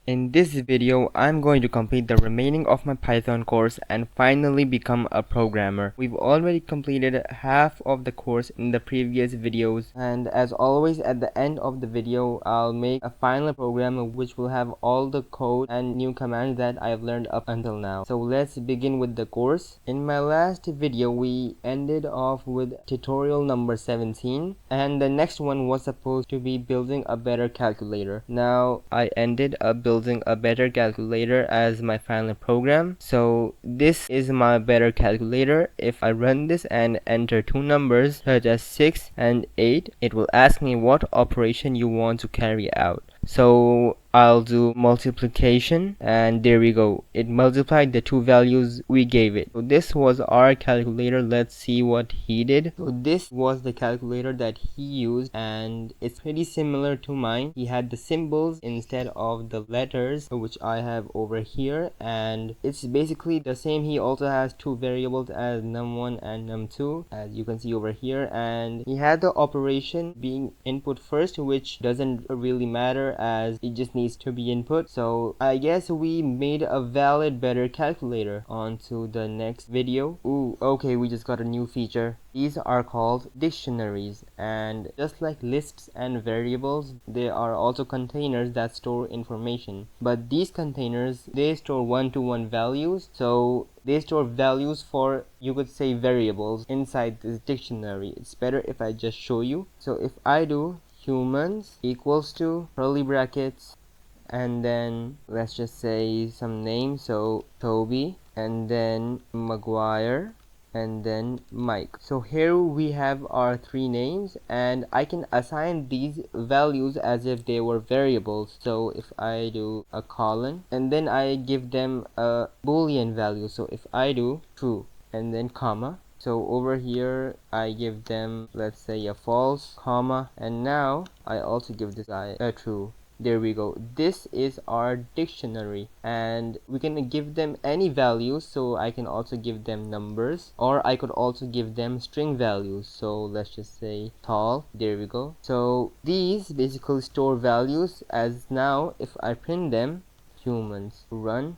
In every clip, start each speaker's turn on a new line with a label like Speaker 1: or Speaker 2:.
Speaker 1: In this video, I'm going to complete the remaining of my Python course and finally become a programmer. We've already completed half of the course in the previous videos, and as always at the end of the video, I'll make a final program which will have all the code and new commands that I've learned up until now. So let's begin with the course. In my last video, we ended off with tutorial number 17, and the next one was supposed to be building a better calculator. Now I ended up building a better calculator as my final program. So this is my better calculator. If I run this and enter two numbers such as 6 and 8, it will ask me what operation you want to carry out. So I'll do multiplication, and there we go. It multiplied the two values we gave it. So this was our calculator. Let's see what he did. So this was the calculator that he used, and it's pretty similar to mine. He had the symbols instead of the letters, which I have over here, and it's basically the same. He also has two variables as num1 and num2, as you can see over here, and he had the operation being input first, which doesn't really matter as it just needs to be input. So I guess we made a valid better calculator. On to the next video. Ooh, okay, we just got a new feature. These are called dictionaries, and just like lists and variables, they are also containers that store information. But these containers, they store one-to-one values, so they store values for, you could say, variables inside this dictionary. It's better if I just show you. So if I do humans equals to curly brackets, and then let's just say some names, so Toby, and then Maguire, and then Mike. So here we have our three names, and I can assign these values as if they were variables. So if I do a colon, and then I give them a boolean value, so if I do true and then comma, so over here I give them, let's say, a false, comma, and now I also give this guy a true. There we go. This is our dictionary, and we can give them any values. So I can also give them numbers, or I could also give them string values. So let's just say tall. There we go. So these basically store values. As now if I print them, humans, run,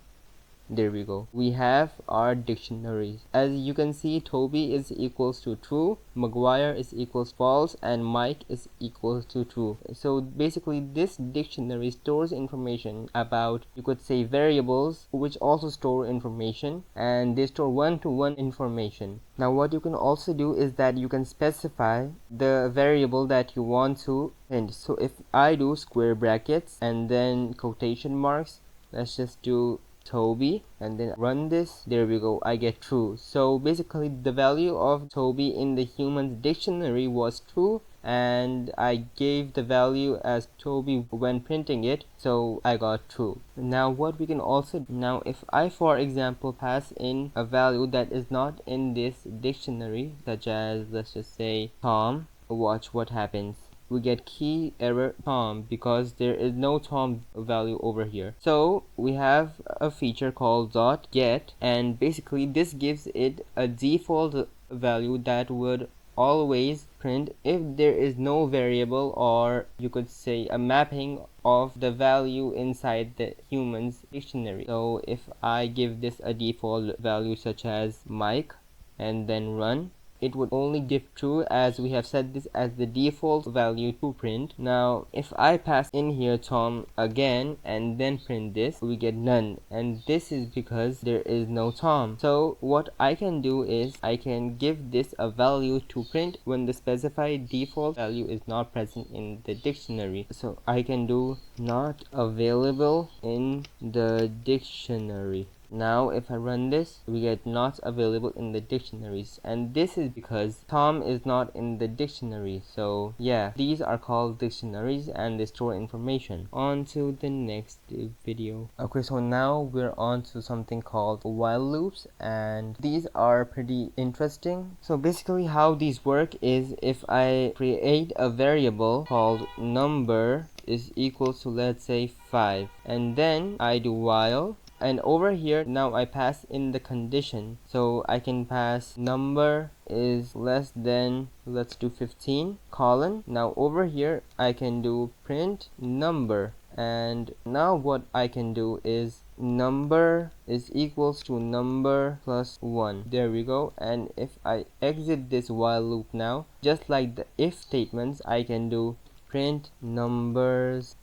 Speaker 1: there we go. We have our dictionaries. As you can see, Toby is equals to true, Maguire is equals false, and Mike is equals to true. So basically this dictionary stores information about, you could say, variables, which also store information, and they store one-to-one information. Now what you can also do is that you can specify the variable that you want to print. So if I do square brackets and then quotation marks, let's just do Toby and then run this, there we go, I get true. So basically the value of Toby in the humans dictionary was true, and I gave the value as Toby when printing it, so I got true. Now what we can also do, now if I, for example, pass in a value that is not in this dictionary, such as, let's just say Tom, watch what happens. We get key error Tom because there is no Tom value over here. So we have a feature called .get, and basically this gives it a default value that would always print if there is no variable, or you could say a mapping of the value inside the humans dictionary. So if I give this a default value such as Mike and then run, it would only give true, as we have set this as the default value to print. Now if I pass in here Tom again and then print this, we get none, and this is because there is no Tom. So what I can do is I can give this a value to print when the specified default value is not present in the dictionary. So I can do not available in the dictionary. Now if I run this, we get not available in the dictionaries, and this is because Tom is not in the dictionary. So yeah, these are called dictionaries and they store information. On to the next video. Okay, so now we're on to something called while loops, and these are pretty interesting. So basically how these work is, if I create a variable called number is equal to, let's say, 5, and then I do while, and over here now I pass in the condition. So I can pass number is less than, let's do 15, colon. Now over here I can do print number, And now what I can do is number is equals to number plus 1. There we go. And if I exit this while loop now, just like the if statements, I can do print numbers,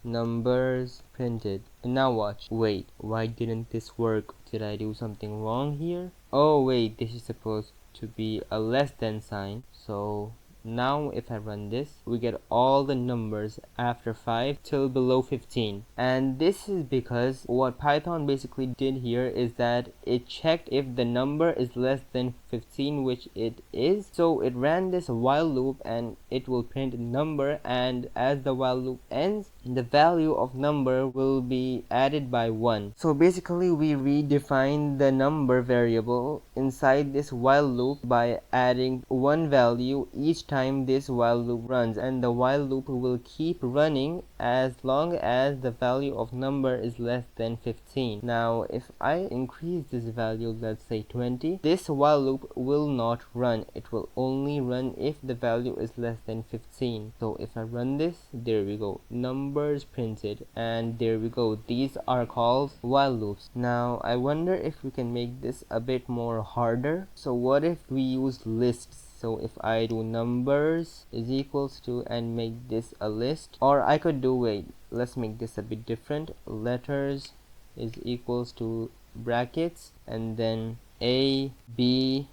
Speaker 1: numbers printed. And now watch. Wait, why didn't this work? Did I do something wrong here? Oh wait, this is supposed to be a less than sign. So now if I run this, we get all the numbers after 5 till below 15. And this is because what Python basically did here is that it checked if the number is less than 15, which it is. So it ran this while loop and it will print number, and as the while loop ends, the value of number will be added by 1. So basically we redefine the number variable inside this while loop by adding one value each time this while loop runs, and the while loop will keep running as long as the value of number is less than 15. Now if I increase this value, let's say 20, this while loop will not run. It will only run if the value is less than 15. So if I run this, there we go, numbers printed, and there we go. These are called while loops. Now I wonder if we can make this a bit more harder. So what if we use lists? So if I do numbers is equals to and make this a list, or I could do, wait, let's make this a bit different. Letters is equals to brackets and then A, B,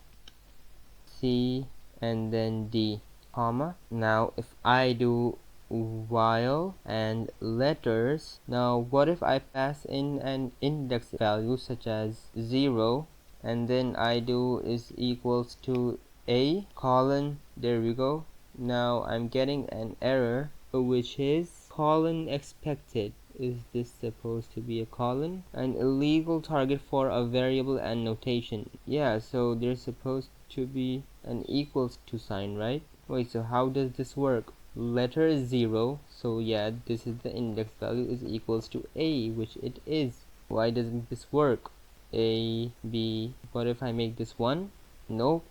Speaker 1: C, and then D, comma. Now if I do while and letters, now what if I pass in an index value such as 0, and then I do is equals to A colon, there we go. Now I'm getting an error which is colon expected. Is this supposed to be a colon? An illegal target for a variable and notation. Yeah, so there's supposed to be an equals to sign, right? Wait, so how does this work? Letter is 0, so yeah, this is the index value is equals to A, which it is. Why doesn't this work? A, B, what if I make this 1? Nope.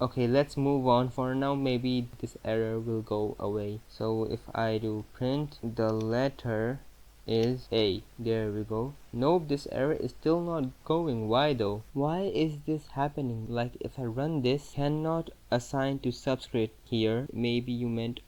Speaker 1: Okay, let's move on for now. Maybe this error will go away. So if I do print the letter is A, there we go. Nope, this error is still not going. Why though? Why is this happening? Like if I run this, cannot assign to subscript here. Maybe you meant,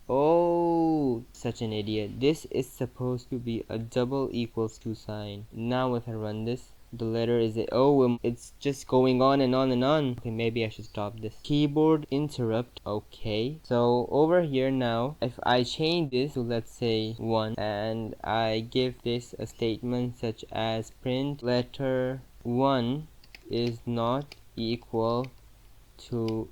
Speaker 1: oh, such an idiot. This is supposed to be a double equals to sign. Now if I run this, the letter is a, oh, it's just going on and on and on. Okay, maybe I should stop this. Keyboard interrupt. Okay, so over here now, if I change this to, let's say 1, and I give this a statement such as print letter 1 is not equal to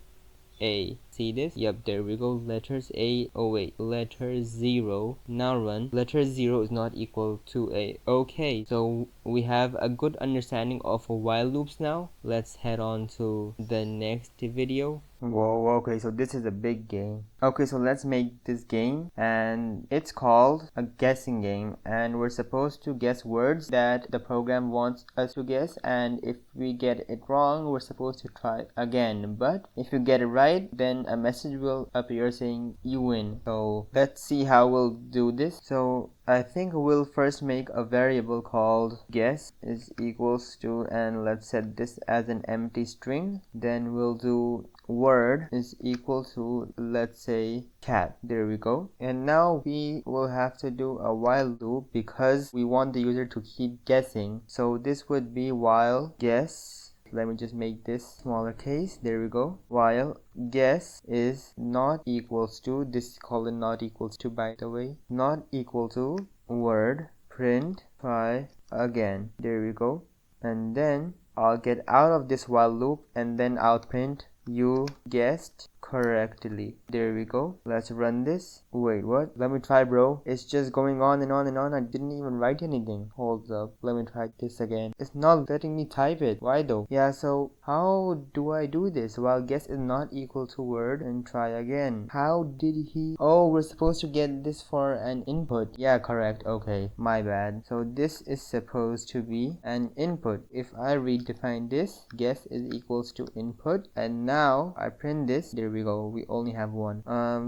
Speaker 1: A. See this? Yep, there we go. Letters A. Oh wait, letter 0. Now run. Letter 0 is not equal to A. Okay, so we have a good understanding of while loops now. Let's head on to the next video. Whoa, okay, so this is a big game. Okay, so let's make this game, and it's called a guessing game, and we're supposed to guess words that the program wants us to guess, and if we get it wrong, we're supposed to try again. But if you get it right, then a message will appear saying you win. So let's see how we'll do this. So I think we'll first make a variable called guess is equals to, and let's set this as an empty string. Then we'll do word is equal to, let's say, cat. There we go. And now we will have to do a while loop because we want the user to keep guessing. So this would be while guess. Let me just make this smaller case. There we go. While guess is not equals to, this colon not equals to, by the way, not equal to word print try again. There we go. And then I'll get out of this while loop, and then I'll print you guessed correctly. There we go. Let's run this. Wait, what? Let me try, bro. It's just going on and on and on. I didn't even write anything. Hold up. Let me try this again. It's not letting me type it. Why though? Yeah, so how do I do this? While guess is not equal to word and try again. How did he? Oh, we're supposed to get this for an input. Yeah, correct. Okay, my bad. So this is supposed to be an input. If I redefine this, guess is equals to input, and now I print this. There we go. We only have one.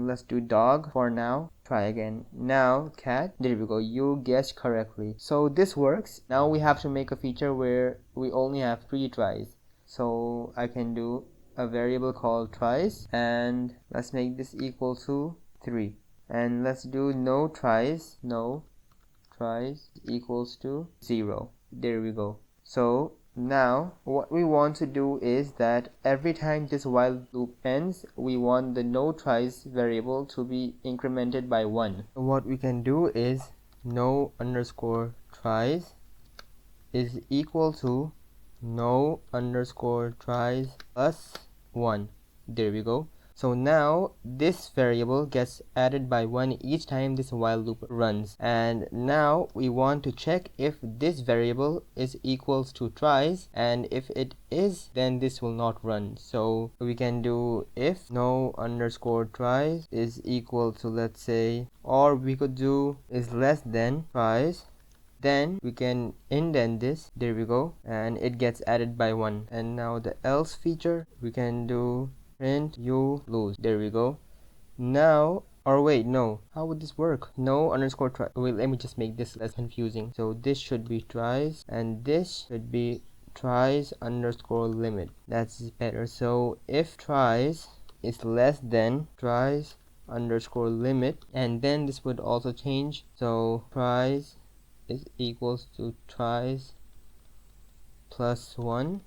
Speaker 1: Let's do dog for now. Try again. Now cat. There we go. You guessed correctly. So this works. Now we have to make a feature where we only have 3 tries. So I can do a variable called tries, and let's make this equal to 3. And let's do no tries equals to 0. There we go. So now what we want to do is that every time this while loop ends, we want the no tries variable to be incremented by 1. So what we can do is no underscore tries is equal to no underscore tries plus 1. There we go. So now this variable gets added by 1 each time this while loop runs. And now we want to check if this variable is equals to tries, and if it is, then this will not run. So we can do if no underscore tries is equal to, let's say, or we could do is less than tries. Then we can indent this, there we go, and it gets added by 1. And now the else feature, we can do print you lose, there we go. Now, or wait, no, how would this work? No underscore try. Wait, let me just make this less confusing. So this should be tries, and this should be tries underscore limit. That's better. So if tries is less than tries underscore limit, and then this would also change. So tries is equals to tries plus 1.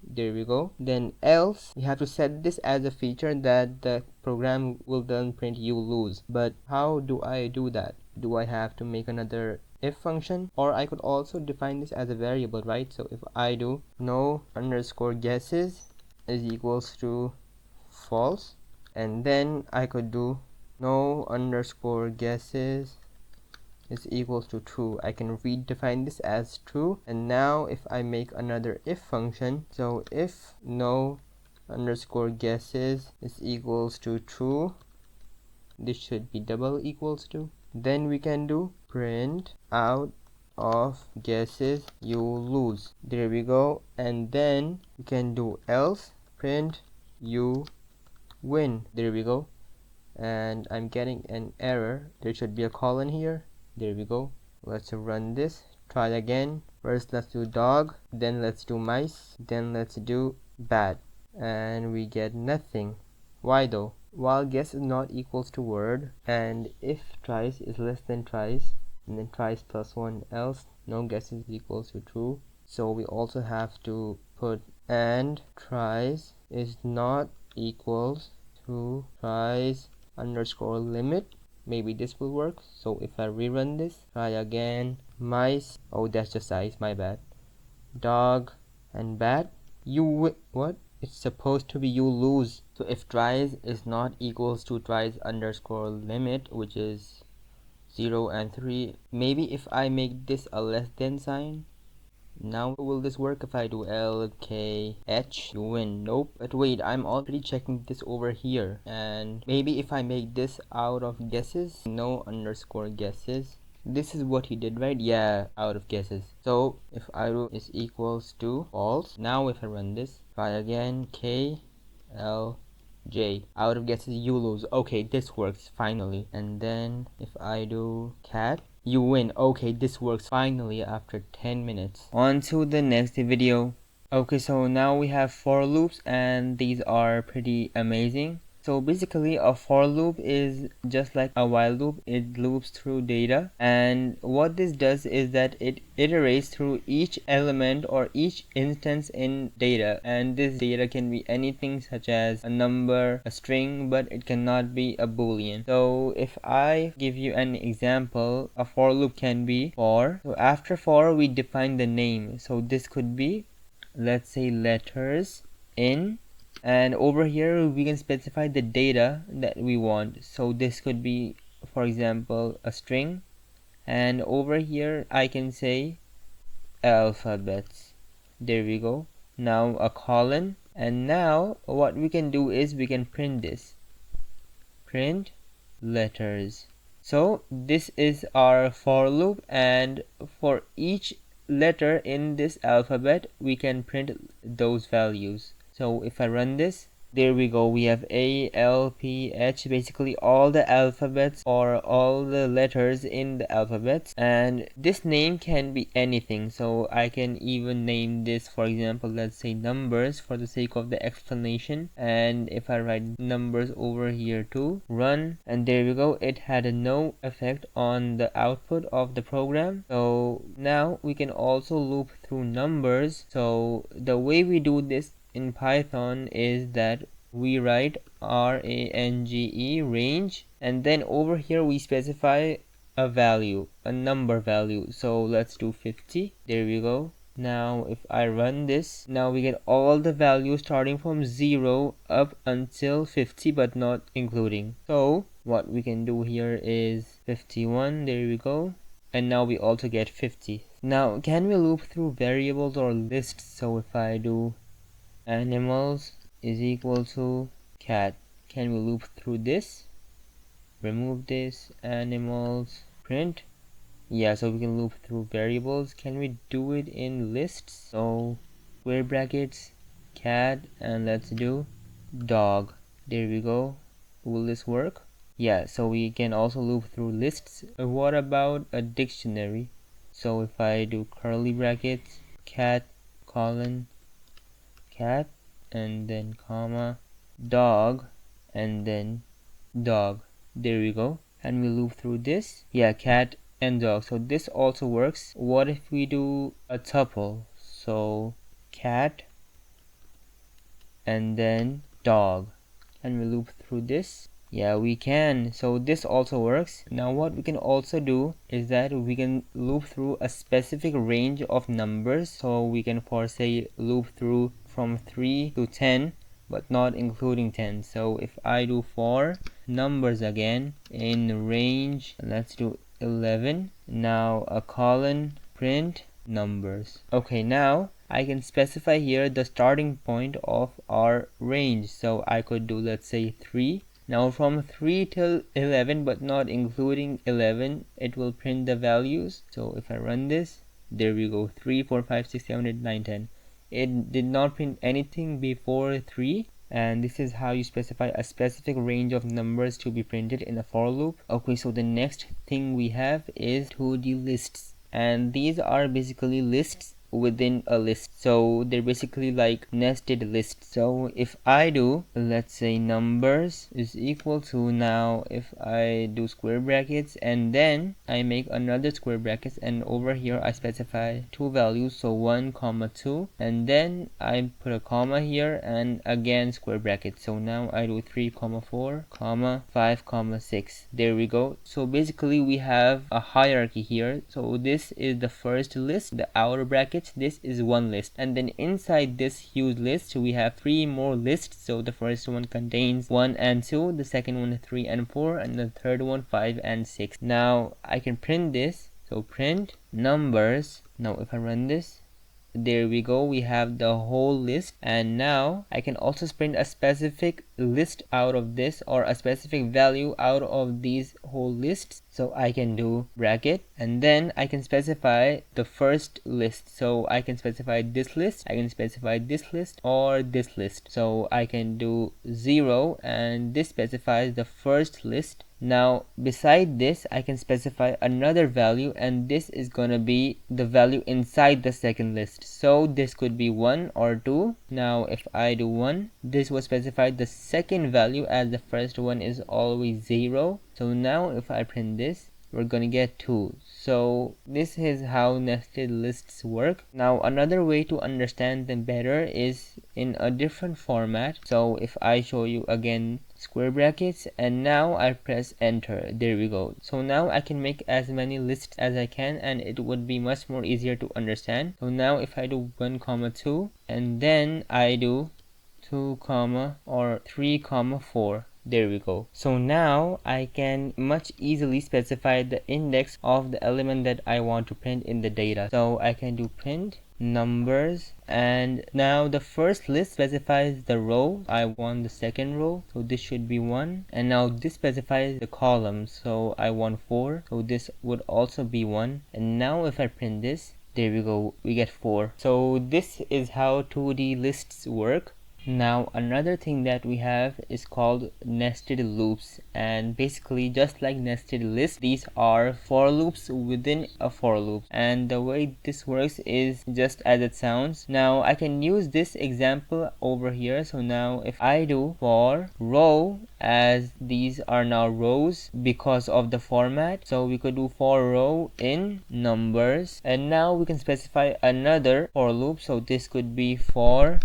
Speaker 1: There we go. Then else, we have to set this as a feature that the program will then print you lose. But how do I do that? Do I have to make another if function? Or I could also define this as a variable, right? So if I do no underscore guesses is equals to false, and then I could do no underscore guesses is equals to true. I can redefine this as true. And now if I make another if function, so if no underscore guesses is equals to true, this should be double equals to, then we can do print out of guesses you lose. There we go. And then we can do else print you win. There we go. And I'm getting an error. There should be a colon here. There we go. Let's run this. Try again. First let's do dog, then let's do mice, then let's do bat, and we get nothing. Why though? While guess is not equals to word, and if tries is less than tries, and then tries plus 1, else no guesses equals to true. So we also have to put and tries is not equals to tries underscore limit. Maybe this will work. So if I rerun this, try again, mice, oh that's just size, my bad, dog and bat, you what? It's supposed to be you lose. So if tries is not equals to tries underscore limit, which is 0 and 3, maybe if I make this a less than sign. Now will this work if I do LKH? You win. Nope. But wait, I'm already checking this over here. And maybe if I make this out of guesses, no underscore guesses. This is what he did, right? Yeah, out of guesses. So if I do is equals to false. Now if I run this, try again, KLJ. Out of guesses, you lose. Okay, this works finally. And then if I do cat, you win. Okay, this works finally after 10 minutes. On to the next video. Okay, so now we have for loops, and these are pretty amazing. So basically a for loop is just like a while loop. It loops through data, and what this does is that it iterates through each element or each instance in data, and this data can be anything such as a number, a string, but it cannot be a boolean. So if I give you an example, a for loop can be for, so after for we define the name. So this could be, let's say, letters in, and over here we can specify the data that we want. So this could be, for example, a string, and over here I can say alphabets. There we go. Now a colon, and now what we can do is we can print this, print letters. So this is our for loop, and for each letter in this alphabet we can print those values. So if I run this, there we go, we have A, L, P, H, basically all the alphabets or all the letters in the alphabet. And this name can be anything, so I can even name this, for example, let's say numbers for the sake of the explanation. And if I write numbers over here too, run, and there we go, it had no effect on the output of the program. So now we can also loop through numbers. So the way we do this in Python is that we write range, and then over here we specify a value, a number value. So let's do 50. There we go. Now if I run this, now we get all the values starting from 0 up until 50, but not including. So what we can do here is 51. There we go. And now we also get 50. Now can we loop through variables or lists? So if I do animals is equal to cat, can we loop through this? Remove this, animals, print. Yeah, so we can loop through variables. Can we do it in lists? So square brackets, cat, and let's do dog. There we go. Will this work? Yeah, so we can also loop through lists. What about a dictionary? So if I do curly brackets, cat, colon, cat, and then comma, dog, and then dog. There we go. And we loop through this. Yeah, cat and dog. So this also works. What if we do a tuple? So cat and then dog. And we loop through this. Yeah, we can. So this also works. Now what we can also do is that we can loop through a specific range of numbers. So we can, for say, loop through from 3 to 10, but not including 10. So if I do for numbers again in range, let's do 11. Now a colon, print numbers. Okay, now I can specify here the starting point of our range. So I could do, let's say, 3. Now from 3 till 11, but not including 11, it will print the values. So if I run this, there we go, 3, 4, 5, 6, 7, 8, 9, 10. It did not print anything before 3. And this is how you specify a specific range of numbers to be printed in a for loop. Okay, so the next thing we have is 2D lists. And these are basically lists within a list. So they're basically like nested lists. So if I do, let's say, numbers is equal to, now if I do square brackets and then I make another square brackets, and over here I specify two values, so 1 comma 2, and then I put a comma here and again square brackets. So now I do 3 comma 4 comma 5 comma 6. There we go. So basically we have a hierarchy here. So this is the first list, the outer bracket, this is one list, and then inside this huge list we have 3 more lists. So the first one contains 1 and 2, the second one 3 and 4, and the third one 5 and 6. Now I can print this. So print numbers. Now if I run this, there we go, we have the whole list. And now I can also print a specific list out of this, or a specific value out of these whole lists. So I can do bracket, and then I can specify the first list. So I can specify this list, I can specify this list, or this list. So I can do 0, and this specifies the first list. Now beside this I can specify another value, and this is gonna be the value inside the second list. So this could be 1 or 2. Now if I do 1, this will specify the second value, as the first one is always 0. So now if I print this, we're gonna get 2. So this is how nested lists work. Now another way to understand them better is in a different format. So if I show you again square brackets, and now I press enter, there we go. So now I can make as many lists as I can, and it would be much more easier to understand. So now if I do 1 comma 2, and then I do 2 comma or 3 comma 4, there we go. So now I can much easily specify the index of the element that I want to print in the data. So I can do print numbers, and now the first list specifies the row. I want the second row, so this should be 1. And now this specifies the column, so I want 4, so this would also be 1. And now if I print this, there we go, we get 4. So this is how 2D lists work. Now another thing that we have is called nested loops, and basically just like nested lists, these are for loops within a for loop, and the way this works is just as it sounds. Now I can use this example over here. So now if I do for row, as these are now rows because of the format, so we could do for row in numbers, and now we can specify another for loop. So this could be for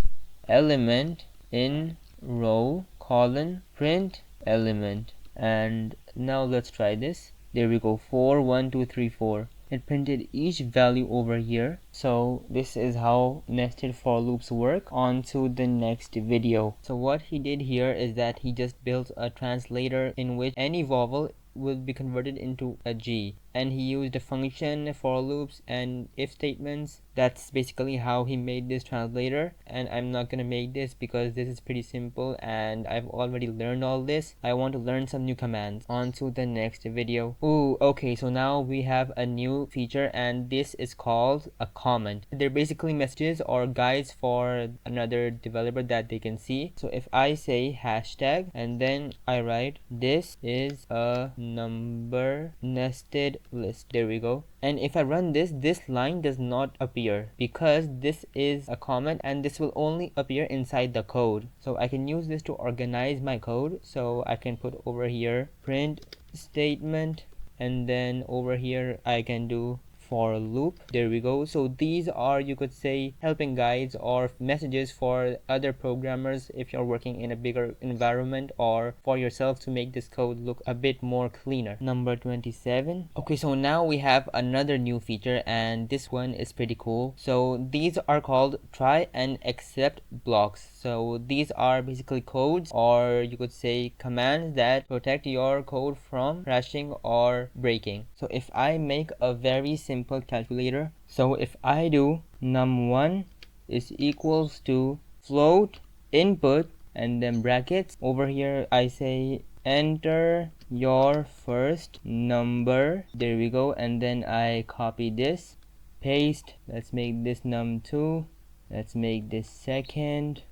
Speaker 1: element in row colon print element, and now let's try this. There we go, 4 1 2 3 4. It printed each value over here. So this is how nested for loops work. On to the next video. So what he did here is that he just built a translator in which any vowel will be converted into a G, and he used a function, for loops, and if statements. That's basically how he made this translator, and I'm not gonna make this because this is pretty simple and I've already learned all this. I want to learn some new commands. On to the next video. Ooh, okay, so now we have a new feature, and this is called a comment. They're basically messages or guides for another developer that they can see. So if I say hashtag and then I write this is a number nested list, there we go, and if I run this, this line does not appear because this is a comment and this will only appear inside the code. So I can use this to organize my code. So I can put over here print statement, and then over here I can do for loop, there we go. So these are, you could say, helping guides or messages for other programmers if you're working in a bigger environment, or for yourself to make this code look a bit more cleaner. Number 27. Okay, so now we have another new feature, and this one is pretty cool. So these are called try and except blocks. So these are basically codes, or you could say commands, that protect your code from crashing or breaking. So if I make a very simple calculator, so if I do num1 is equals to float input and then brackets, over here I say enter your first number, there we go, and then I copy this, paste, let's make this num2, let's make this second.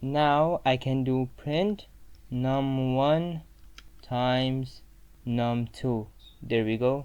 Speaker 1: Now I can do print num1 times num2, there we go.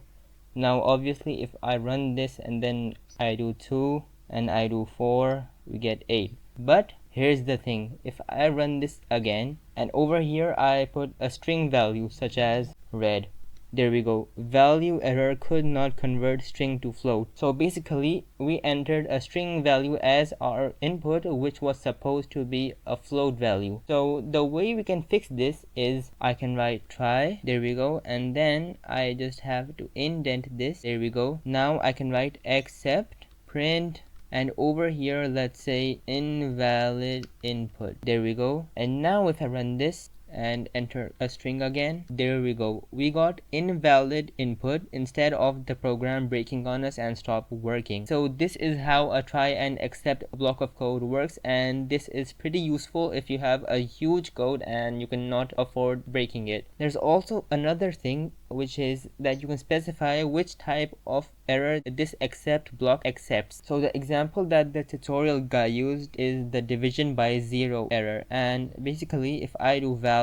Speaker 1: Now obviously if I run this and then I do 2 and I do 4, we get 8. But here's the thing, if I run this again and over here I put a string value such as red, there we go, value error, could not convert string to float. So basically we entered a string value as our input, which was supposed to be a float value. So the way we can fix this is I can write try, there we go, and then I just have to indent this, there we go. Now I can write except print, and over here let's say invalid input, there we go. And now if I run this and enter a string again, there we go, we got invalid input instead of the program breaking on us and stop working. So this is how a try and except block of code works, and this is pretty useful if you have a huge code and you cannot afford breaking it. There's also another thing, which is that you can specify which type of error this except block accepts. So the example that the tutorial guy used is the division by 0 error, and basically if I do value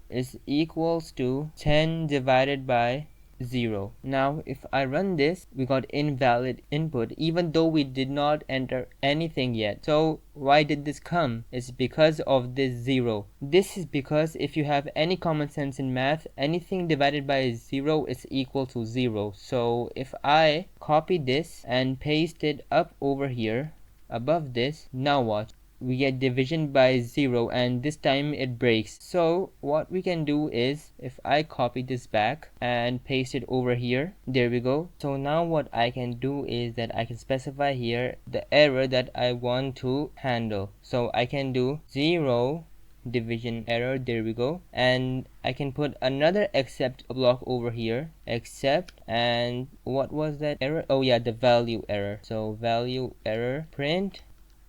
Speaker 1: is equals to 10 divided by 0. Now if I run this, we got invalid input even though we did not enter anything yet. So why did this come? It's because of this 0. This is because if you have any common sense in math, anything divided by 0 is equal to 0. So if I copy this and paste it up over here above this, now watch, we get division by 0 and this time it breaks. So what we can do is if I copy this back and paste it over here, there we go. So now what I can do is that I can specify here the error that I want to handle. So I can do 0 division error, there we go, and I can put another except block over here, except, and what was that error? Oh yeah, the value error. So value error, print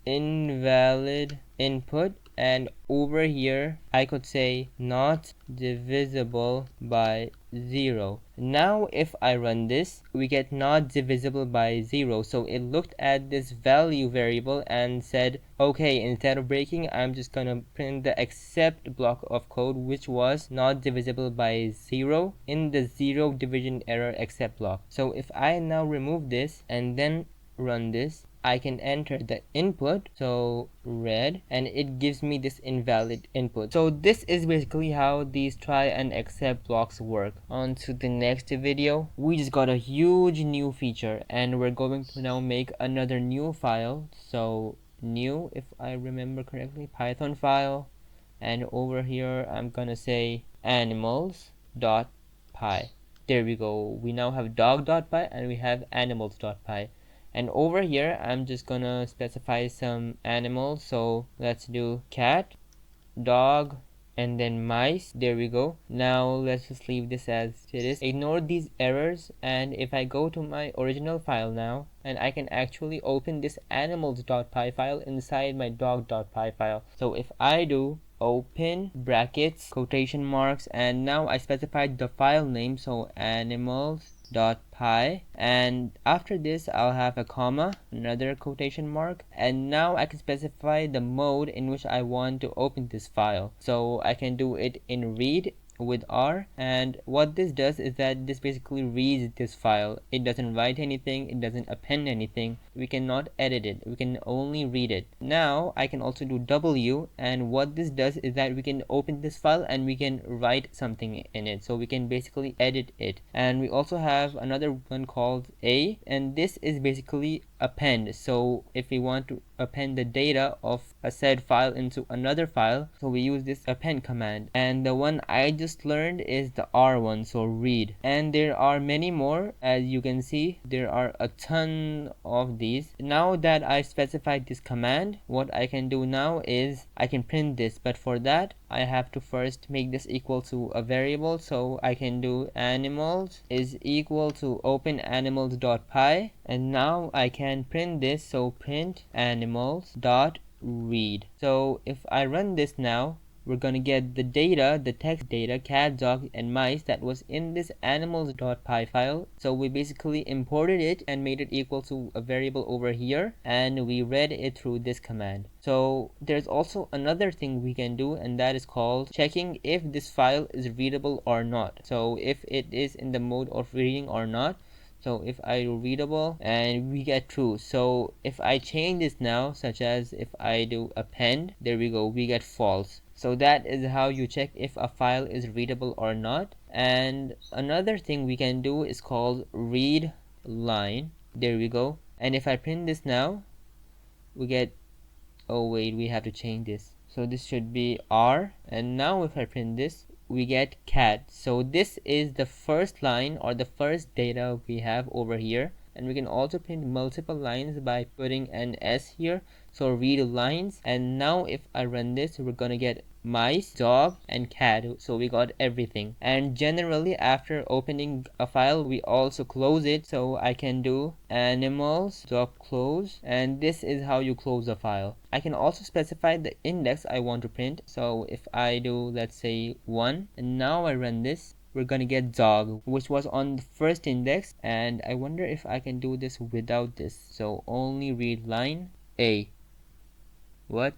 Speaker 1: invalid input, and over here I could say not divisible by 0. Now if I run this, we get not divisible by 0. So it looked at this value variable and said, okay, instead of breaking, I'm just gonna print the except block of code, which was not divisible by 0 in the 0 division error except block. So if I now remove this and then run this, I can enter the input, so red, and it gives me this invalid input. So this is basically how these try and except blocks work. On to the next video. We just got a huge new feature, and we're going to now make another new file. So new, if I remember correctly, Python file, and over here I'm gonna say animals.py. There we go. We now have dog.py and we have animals.py. And over here I'm just gonna specify some animals. So let's do cat, dog, and then mice. There we go. Now let's just leave this as it is. Ignore these errors, and if I go to my original file now, and I can actually open this animals.py file inside my dog.py file. So if I do open brackets, quotation marks, and now I specified the file name, so animals.py, and after this I'll have a comma, another quotation mark, and now I can specify the mode in which I want to open this file. So I can do it in read with R, and what this does is that this basically reads this file. It doesn't write anything, it doesn't append anything, we cannot edit it, we can only read it. Now I can also do W, and what this does is that we can open this file and we can write something in it, so we can basically edit it. And we also have another one called A, and this is basically append. So if we want to append the data of a said file into another file, so we use this append command. And the one I just learned is the R one, so read. And there are many more. As you can see, there are a ton of these. Now that I specified this command, what I can do now is I can print this, but for that I have to first make this equal to a variable. So I can do animals is equal to open animals.py, and now I can print this, so print animals dot read. So if I run this now, we're gonna get the data, the text data, cat, dog, and mice that was in this animals.py file. So we basically imported it and made it equal to a variable over here, and we read it through this command. So there's also another thing we can do, and that is called checking if this file is readable or not. So if it is in the mode of reading or not. So if I do readable, and we get true. So if I change this now, such as if I do append, there we go, we get false. So that is how you check if a file is readable or not. And another thing we can do is called read line. There we go. And if I print this now, we get, oh wait, we have to change this. So this should be R. And now if I print this, we get cat. So this is the first line or the first data we have over here. And we can also print multiple lines by putting an S here. So read lines. And now if I run this, we're gonna get mice, dog, and cat. So we got everything. And generally after opening a file, we also close it. So I can do animals.close, and this is how you close a file. I can also specify the index I want to print. So if I do, let's say 1, and now I run this, we're gonna get dog, which was on the first index. And I wonder if I can do this without this. So only read line A. What?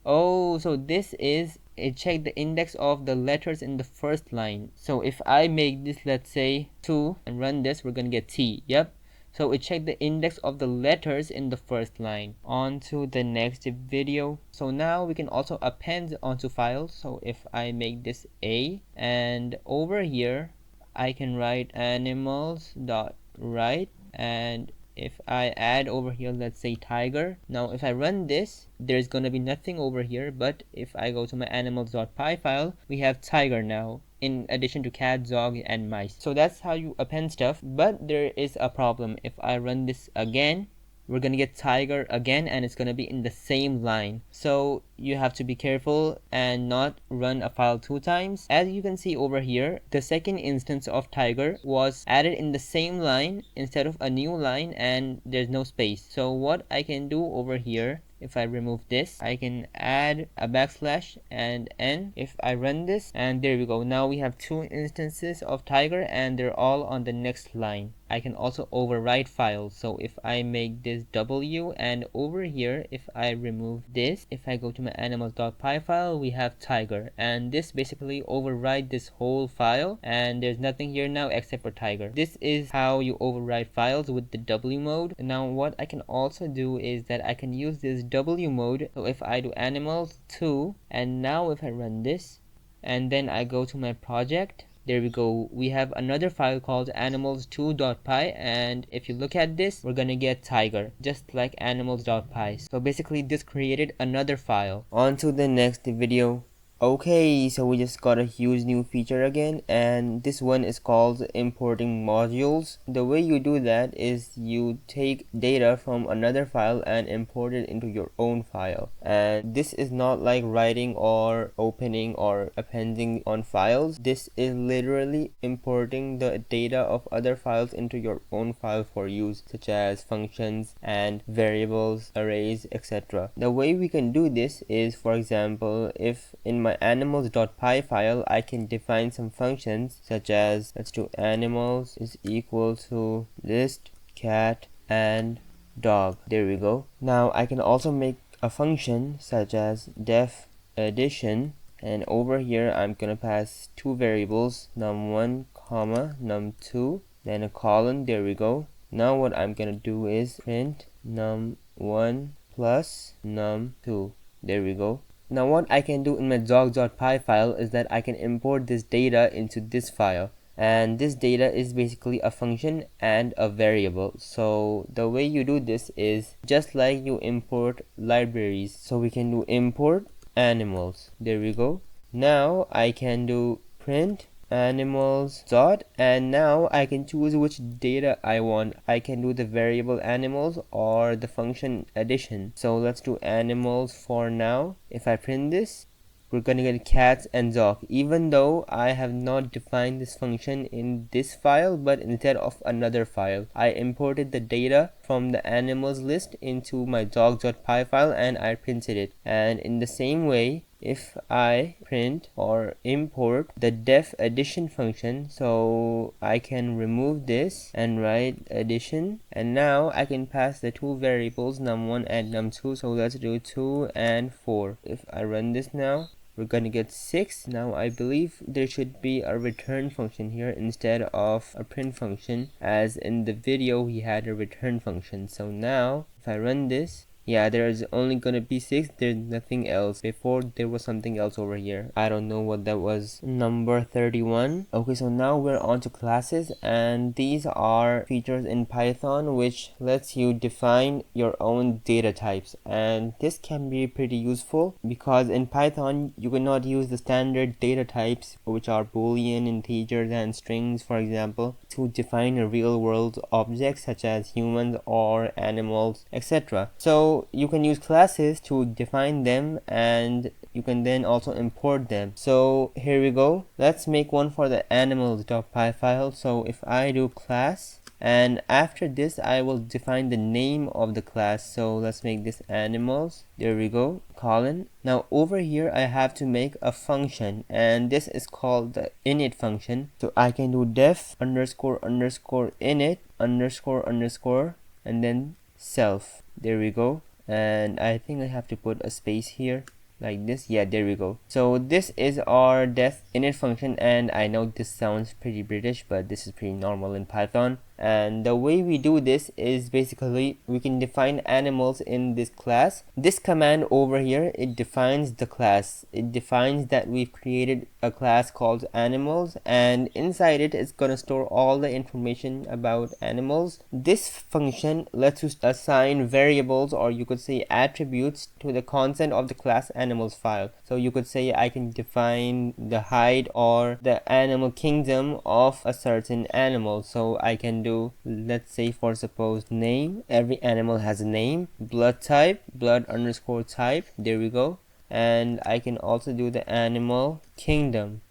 Speaker 1: Oh, so this is, it checked the index of the letters in the first line. So if I make this, let's say 2, and run this, we're gonna get T. Yep. So it checked the index of the letters in the first line. On to the next video. So now we can also append onto files. So if I make this A, and over here I can write animals.write, and if I add over here, let's say tiger. Now if I run this, there's gonna be nothing over here, but if I go to my animals.py file, we have tiger now, in addition to cat, dog, and mice. So that's how you append stuff, but there is a problem. If I run this again, we're gonna get tiger again, and it's gonna be in the same line. So you have to be careful and not run a file 2 times. As you can see over here, the second instance of tiger was added in the same line instead of a new line, and there's no space. So what I can do over here, if I remove this, I can add a backslash and n if I run this, and there we go. Now we have two instances of tiger and they're all on the next line. I can also overwrite files. So if I make this W, and over here if I remove this, if I go to my animals.py file, we have tiger, and this basically override this whole file, and there's nothing here now except for tiger. This is how you override files with the W mode. Now what I can also do is that I can use this W mode. So if I do animals2, and now if I run this and then I go to my project, there we go, we have another file called animals2.py, and if you look at this, we're gonna get tiger, just like animals.py. So basically this created another file. On to the next video. Okay, so we just got a huge new feature again, and this one is called importing modules. The way you do that is you take data from another file and import it into your own file. And this is not like writing or opening or appending on files. This is literally importing the data of other files into your own file for use, such as functions and variables, arrays, etc. The way we can do this is, for example, if in my animals.py file I can define some functions such as, let's do animals is equal to list cat and dog. There we go. Now I can also make a function such as def addition, and over here I'm gonna pass two variables, num1 comma num2, then a colon. There we go. Now what I'm gonna do is print num1 plus num2. There we go. Now what I can do in my dogs.py file is that I can import this data into this file, and this data is basically a function and a variable. So the way you do this is just like you import libraries. So we can do import animals. There we go. Now I can do print animals dot, and now I can choose which data I want. I can do the variable animals or the function addition. So let's do animals for now. If I print this, we're gonna get cats and dog, even though I have not defined this function in this file but instead of another file. I imported the data from the animals list into my dogs.py file and I printed it. And in the same way, if I print or import the def addition function, so I can remove this and write addition, and now I can pass the two variables num1 and num2. So let's do 2 and 4. If I run this now, we're gonna get 6. Now I believe there should be a return function here instead of a print function, as in the video we had a return function. So now if I run this, yeah, there's only gonna be 6. There's nothing else. Before there was something else over here. I don't know what that was. Number 31. Okay, so now we're on to classes, and these are features in Python which lets you define your own data types, and this can be pretty useful because in Python you cannot use the standard data types, which are boolean, integers, and strings, for example, to define a real world object such as humans or animals, etc. So you can use classes to define them, and you can then also import them. So here we go. Let's make one for the animals.py file. So if I do class, and after this I will define the name of the class. So let's make this animals. There we go, colon. Now over here I have to make a function, and this is called the init function. So I can do def underscore underscore init underscore underscore and then self. There we go. And I think I have to put a space here like this. Yeah, there we go. So this is our def init function, and I know this sounds pretty British, but this is pretty normal in Python. And the way we do this is basically we can define animals in this class. This command over here, it defines the class. It defines that we've created a class called animals, and inside it it's gonna store all the information about animals. This function lets you assign variables, or you could say attributes, to the content of the class animals file. So you could say I can define the height or the animal kingdom of a certain animal. So I can do, let's say for suppose name. Every animal has a name. Blood type, blood underscore type. There we go. And I can also do the animal kingdom.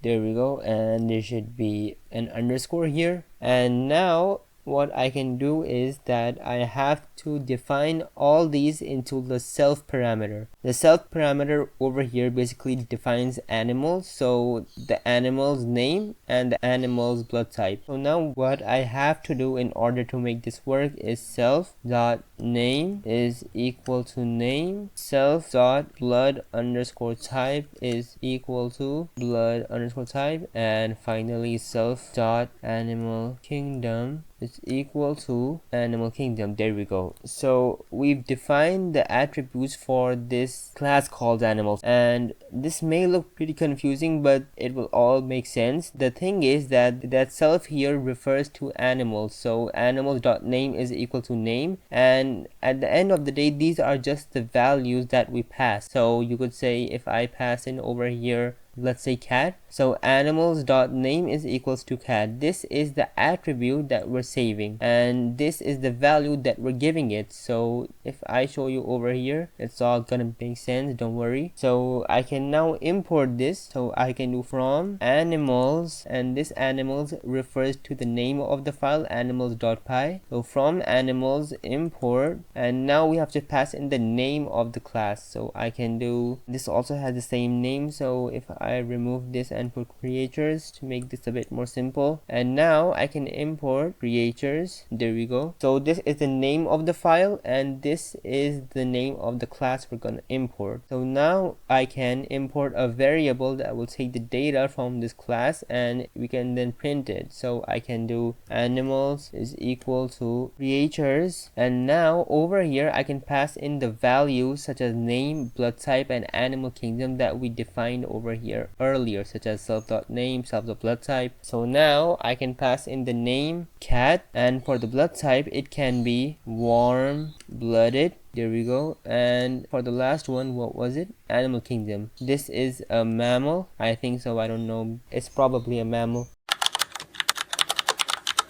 Speaker 1: There we go, and there should be an underscore here. And now what I can do is that I have to define all these into the self parameter. The self parameter over here basically defines animals, so the animal's name and the animal's blood type. So now what I have to do in order to make this work is self dot name is equal to name, self dot blood underscore type is equal to blood underscore type, and finally self dot animal kingdom is equal to animal kingdom. There we go. So we've defined the attributes for this class called animals, and this may look pretty confusing, but it will all make sense. The thing is that self here refers to animals, so animals.name is equal to name, and at the end of the day these are just the values that we pass. So you could say if I pass in over here, let's say cat, so animals.name is equals to cat. This is the attribute that we're saving, and this is the value that we're giving it. So if I show you over here, it's all gonna make sense, don't worry. So I can now import this, so I can do from animals, and this animals refers to the name of the file animals.py. So from animals import, and now we have to pass in the name of the class. So I can do this, also has the same name, so if I remove this and put creators to make this a bit more simple, and now I can import creators. There we go. So this is the name of the file, and this is the name of the class we're gonna import. So now I can import a variable that will take the data from this class, and we can then print it. So I can do animals is equal to creators, and now over here I can pass in the values such as name, blood type, and animal kingdom that we defined over here earlier, such as self.name, self.blood type. So now I can pass in the name cat, and for the blood type it can be warm blooded. There we go. And for the last one, what was it? Animal kingdom. This is a mammal, I think so, I don't know, it's probably a mammal.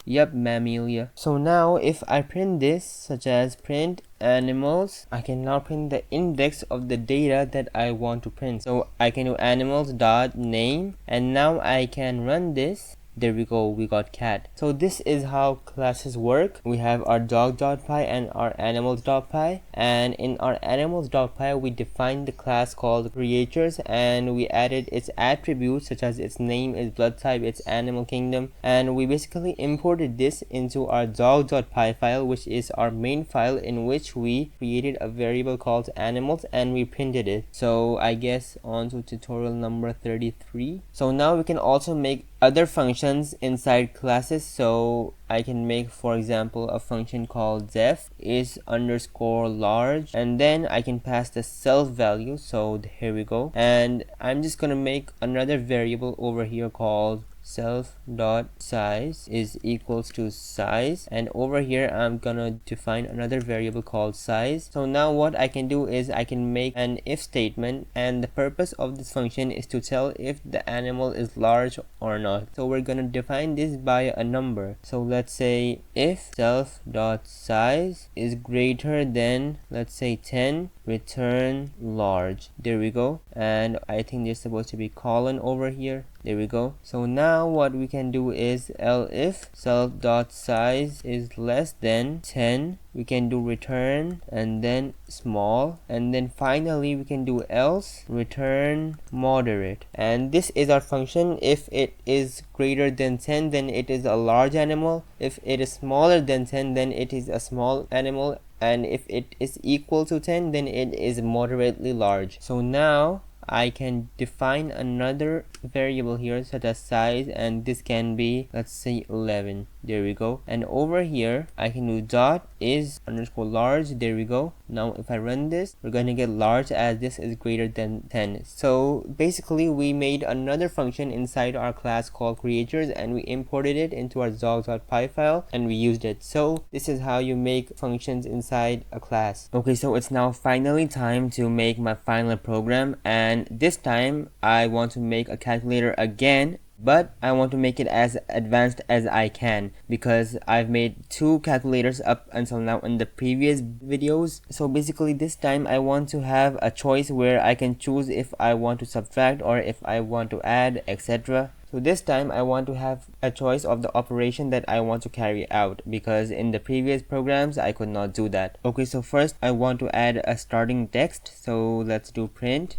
Speaker 1: Yep, mammalia. So now if I print this, such as print animals, I can now print the index of the data that I want to print. So I can do animals dot name, and now I can run this. There we go, we got cat. So this is how classes work. We have our dog.py and our animals.py, and in our animals.py we defined the class called creators, and we added its attributes such as its name, its blood type, its animal kingdom, and we basically imported this into our dog.py file, which is our main file in which we created a variable called animals and we printed it. So I guess on to tutorial number 33. So now we can also make other functions inside classes. So I can make, for example, a function called def is underscore large, and then I can pass the self value. So here we go, and I'm just gonna make another variable over here called self dot size is equals to size, and over here I'm gonna define another variable called size. So now what I can do is I can make an if statement, and the purpose of this function is to tell if the animal is large or not. So we're gonna define this by a number. So let's say if self dot size is greater than, let's say 10, return large. There we go, and I think there's supposed to be colon over here. There we go. So now what we can do is elif self dot size is less than 10, we can do return and then small, and then finally we can do else return moderate. And this is our function. If it is greater than 10, then it is a large animal. If it is smaller than 10, then it is a small animal, and if it is equal to 10, then it is moderately large. So now I can define another variable here such as size, and this can be, let's say 11. There we go. And over here I can do dot is underscore large. There we go. Now if I run this, we're going to get large as this is greater than 10. So basically we made another function inside our class called creators, and we imported it into our dogs.py file and we used it. So this is how you make functions inside a class. Okay, so it's now finally time to make my final program, and this time I want to make a calculator again, but I want to make it as advanced as I can because I've made 2 calculators up until now in the previous videos. So basically this time I want to have a choice where I can choose if I want to subtract or if I want to add, etc. So this time I want to have a choice of the operation that I want to carry out, because in the previous programs I could not do that. Okay, so first I want to add a starting text, so let's do print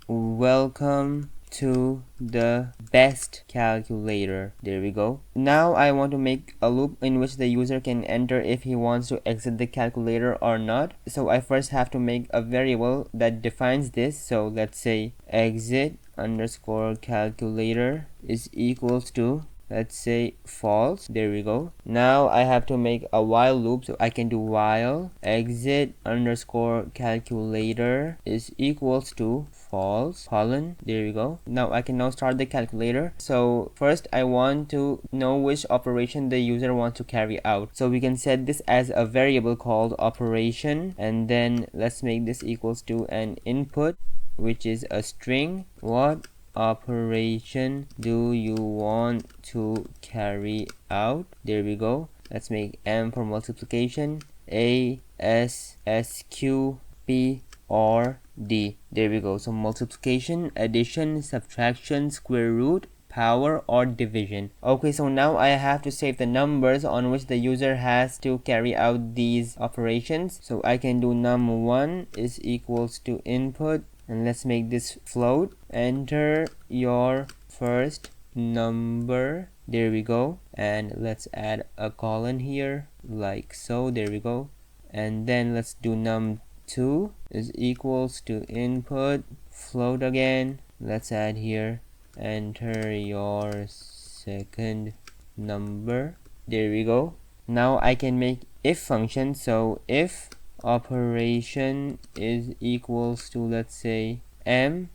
Speaker 1: welcome to the best calculator. There we go. Now I want to make a loop in which the user can enter if he wants to exit the calculator or not. So I first have to make a variable that defines this. So let's say exit underscore calculator is equals to, let's say, false. There we go. Now I have to make a while loop, so I can do while exit underscore calculator is equals to false colon. There we go. Now I can now start the calculator. So first I want to know which operation the user wants to carry out, so we can set this as a variable called operation, and then let's make this equals to an input, which is a string. What operation do you want to carry out? There we go. Let's make M for multiplication, A, S, S, Q, P, or D. There we go. So multiplication, addition, subtraction, square root, power, or division. Okay, so now I have to save the numbers on which the user has to carry out these operations. So I can do num1 is equals to input, and let's make this float. Enter your first number. There we go. And let's add a colon here like so. There we go. And then let's do num2 is equals to input, float again. Let's add here enter your second number. There we go. Now I can make if function. So if operation is equals to, let's say, M,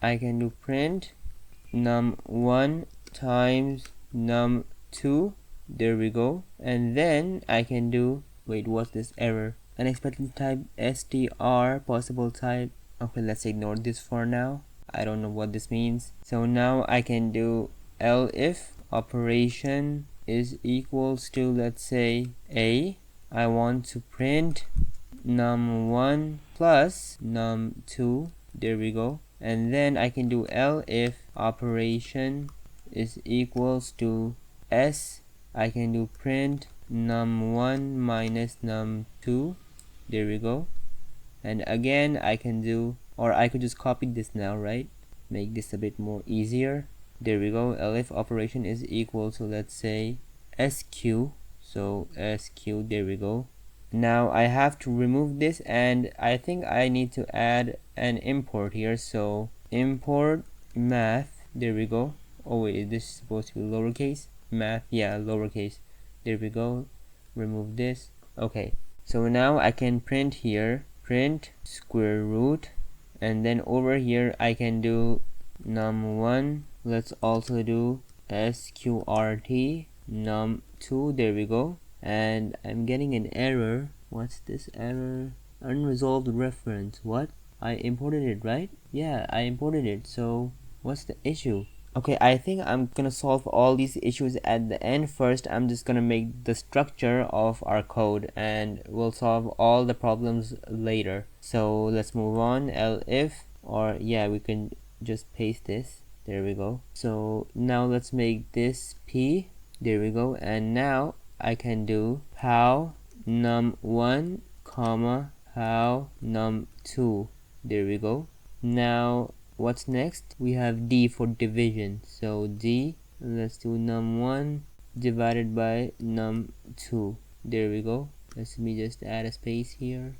Speaker 1: I can do print num1 times num2. There we go. And then I can do, wait, what's this error? Unexpected type str, possible type. Okay, let's ignore this for now. I don't know what this means. So now I can do elif operation is equals to, let's say, A. I want to print num1 plus num2. There we go. And then I can do elif operation is equals to S. I can do print num1 minus num2. There we go. And again I can do, or I could just copy this now, right? Make this a bit more easier. There we go. elif operation is equal to, let's say, SQ. So SQ, there we go. Now I have to remove this, and I think I need to add an import here. So import math. There we go. Oh wait, is this supposed to be lowercase? Math, yeah, lowercase. There we go. Remove this. Okay, so now I can print here, print square root, and then over here I can do num1. Let's also do sqrt num2. There we go. And I'm getting an error. What's this error? Unresolved reference. What? I imported it, right? Yeah, I imported it. So what's the issue? Okay, I think I'm gonna solve all these issues at the end. First, I'm just gonna make the structure of our code, and we'll solve all the problems later. So let's move on. Elif, or yeah, we can just paste this. There we go. So now let's make this P. There we go. And now I can do how num1 comma how num2. There we go. Now what's next? We have D for division. So D, let's do num1 divided by num2. There we go. Let me just add a space here.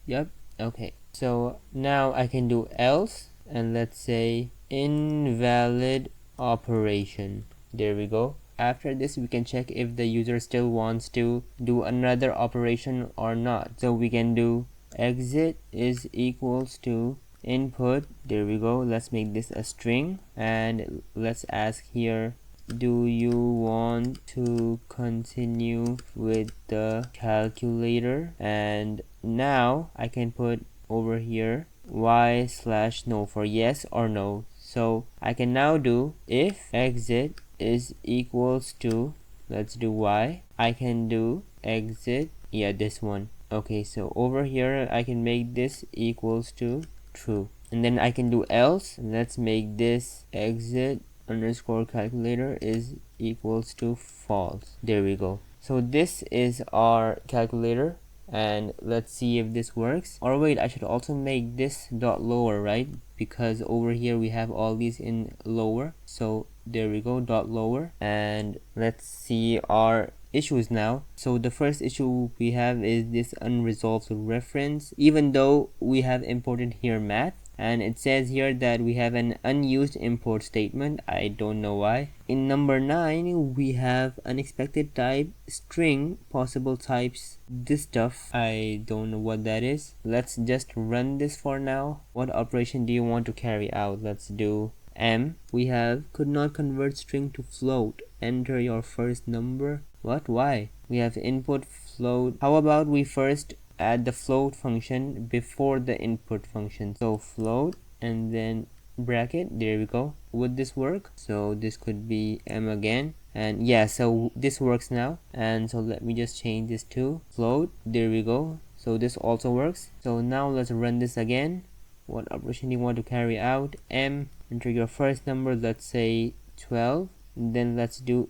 Speaker 1: Yep. Okay. So now I can do else, and let's say invalid operation. There we go. After this, we can check if the user still wants to do another operation or not. So we can do exit is equals to input. There we go. Let's make this a string, and let's ask here, do you want to continue with the calculator? And now I can put over here y/no for yes or no. So I can now do if exit is equals to, let's do y. I can do exit, yeah, this one. Okay, so over here I can make this equals to true. and then I can do else. Let's make this exit underscore calculator is equals to false. There we go. So this is our calculator, and let's see if this works. Or wait, I should also make this dot lower, right? Because over here we have all these in lower. So there we go, dot lower. And let's see our issues now. So the first issue we have is this unresolved reference, even though we have imported here math, and it says here that we have an unused import statement. I don't know why. In number 9 we have unexpected type, string, possible types, this stuff. I don't know what that is. Let's just run this for now. What operation do you want to carry out? Let's do M. We have could not convert string to float, enter your first number. What? Why? We have input float. How about we first add the float function before the input function? So float and then bracket. There we go. Would this work? So this could be M again, and yeah, so this works now. And so let me just change this to float. There we go. So this also works. So now let's run this again. What operation do you want to carry out? M, enter your first number, let's say 12, then let's do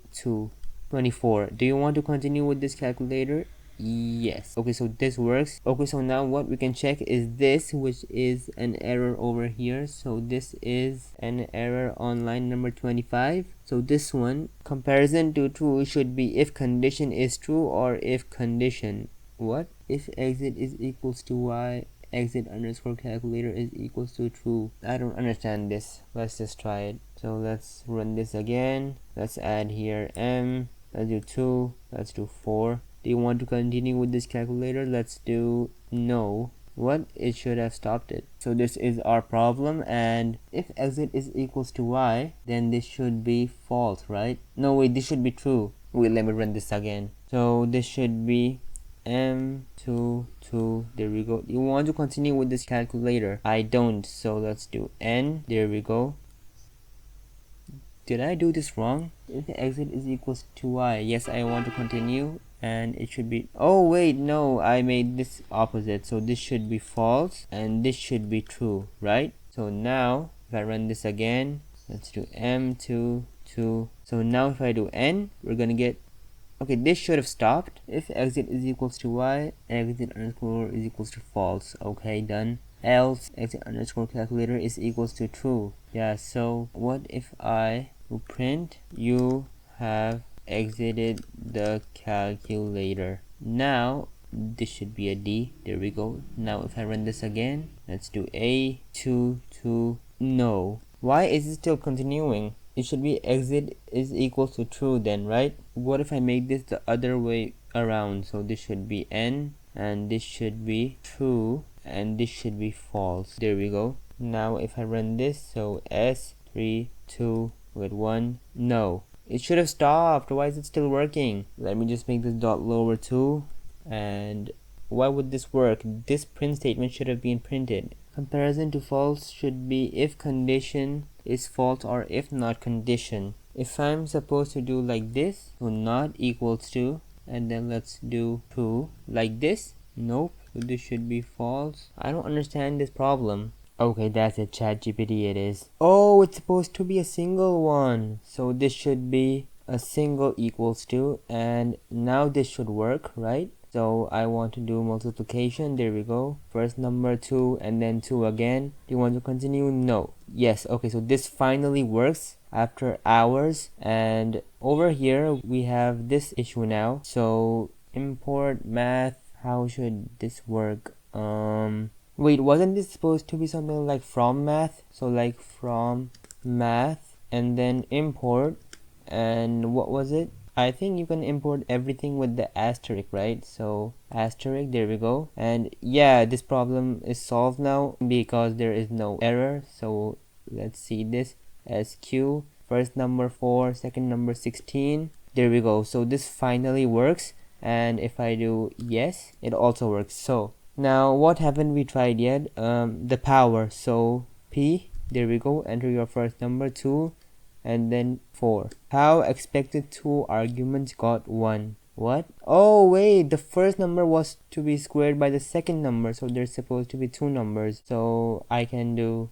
Speaker 1: 24. Do you want to continue with this calculator? Yes. Okay, so this works. Okay, so now what we can check is this, which is an error over here. So this is an error on line number 25. So this one, comparison to true, should be if condition is true or if condition, what? If exit is equals to y, exit underscore calculator is equals to true. I don't understand this. Let's just try it. So let's run this again. Let's add here M. Let's do 2. Let's do 4. Do you want to continue with this calculator? Let's do no. What? It should have stopped it. So this is our problem, and if exit is equals to y, then this should be false, right? No, wait, this should be true. Wait, let me run this again. So this should be M2, 2, there we go. You want to continue with this calculator? I don't, so let's do N, there we go. Did I do this wrong? If the exit is equals to y, yes, I want to continue, and it should be, oh wait, no, I made this opposite, so this should be false, and this should be true, right? So now, if I run this again, let's do M2, 2, so now if I do N, we're gonna get, okay, this should have stopped. If exit is equals to y, exit underscore is equals to false. Okay, done. Else, exit underscore calculator is equals to true. Yeah, so what if I will print you have exited the calculator? Now, this should be a D. There we go. Now, if I run this again, let's do A, 2, 2, no. Why is it still continuing? It should be exit is equal to true then, right? What if I make this the other way around? So this should be N, and this should be true, and this should be false. There we go. Now if I run this, so S, 3, 2, with 1, no. It should have stopped. Why is it still working? Let me just make this dot lower too. And why would this work? This print statement should have been printed. Comparison to false should be if condition is false or if not condition. If I'm supposed to do like this, so not equals to, and then let's do true like this. Nope, so this should be false. I don't understand this problem. Okay, that's it, ChatGPT it is. Oh, it's supposed to be a single one. So this should be a single equals to, and now this should work, right? So I want to do multiplication. There we go. First number 2 and then 2 again. Do you want to continue? No. Yes. Okay, so this finally works after hours. And over here we have this issue now. So import math. How should this work? Wait, wasn't this supposed to be something like from math? So like from math and then import, and what was it? I think you can import everything with the asterisk, right? So asterisk, there we go. And yeah, this problem is solved now because there is no error. So let's see this as Q, first number 4, second number 16. There we go. So this finally works. And if I do yes, it also works. So now what haven't we tried yet? The power. So P, there we go. Enter your first number 2 and then 4. How expected 2 arguments got 1. What? Oh wait, the first number was to be squared by the second number, so there's supposed to be two numbers. So I can do,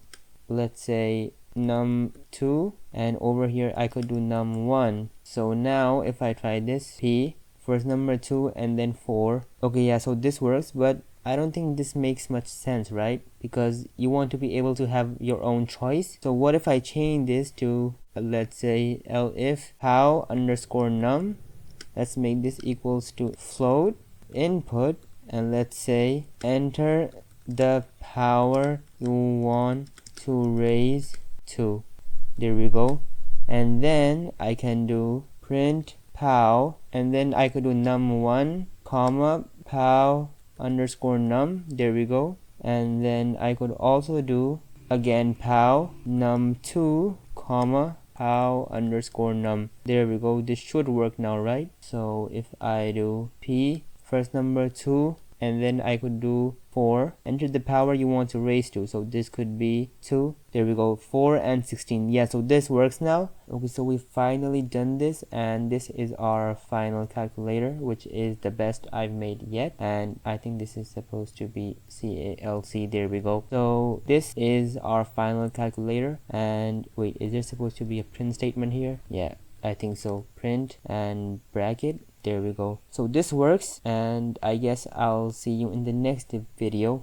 Speaker 1: let's say, num2, and over here I could do num1. So now if I try this, p, first number 2 and then 4. Okay, yeah, so this works, but I don't think this makes much sense, right? Because you want to be able to have your own choice. So what if I change this to, let's say, elif how underscore num. Let's make this equals to float input, and let's say enter the power you want to raise to. There we go. And then I can do print pow, and then I could do num1 comma pow underscore num. There we go. And then I could also do again pow num2 comma pow underscore num. There we go. This should work now, right? So if I do p first number 2, and then I could do 4, enter the power you want to raise to. So this could be 2. There we go. 4 and 16. Yeah, so this works now. Okay, so we finally done this, and this is our final calculator, which is the best I've made yet. And I think this is supposed to be CALC. There we go. So this is our final calculator. And wait, is there supposed to be a print statement here? Yeah, I think so. Print and bracket. There we go. So this works, and I guess I'll see you in the next video.